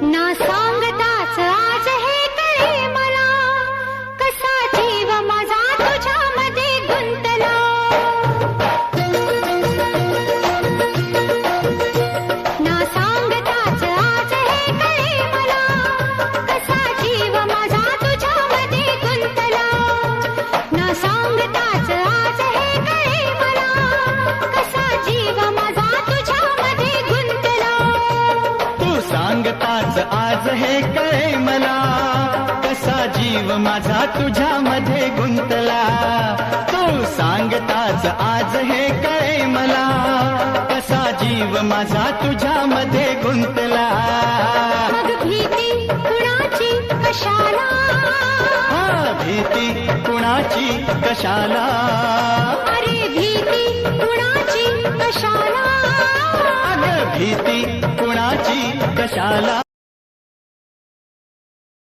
ना सांगताच आज हे कळे मला, कसा जीव माझा तुझ्यामध्ये गुंतला. ना सांगताच आज हे कळे मला, कसा जीव माझा तुझ्यामध्ये गुंतला. ना सांगताच आज हे कळे मला, कसा जीव माझा तुझ्यामध्ये गुंतला. तू सांगताच आज हे कळे मला, कसा जीव माझा तुझ्यामध्ये गुंतला. तू सांगताच आज हे कळे मला, कसा जीव माझा तुझ्यामध्ये गुंतला. मग भीती कुणाची कशाला, भीती कुणाची कशाला. अरे भीती कुणाची कशाला. अगं भीती कुणाची कशाला.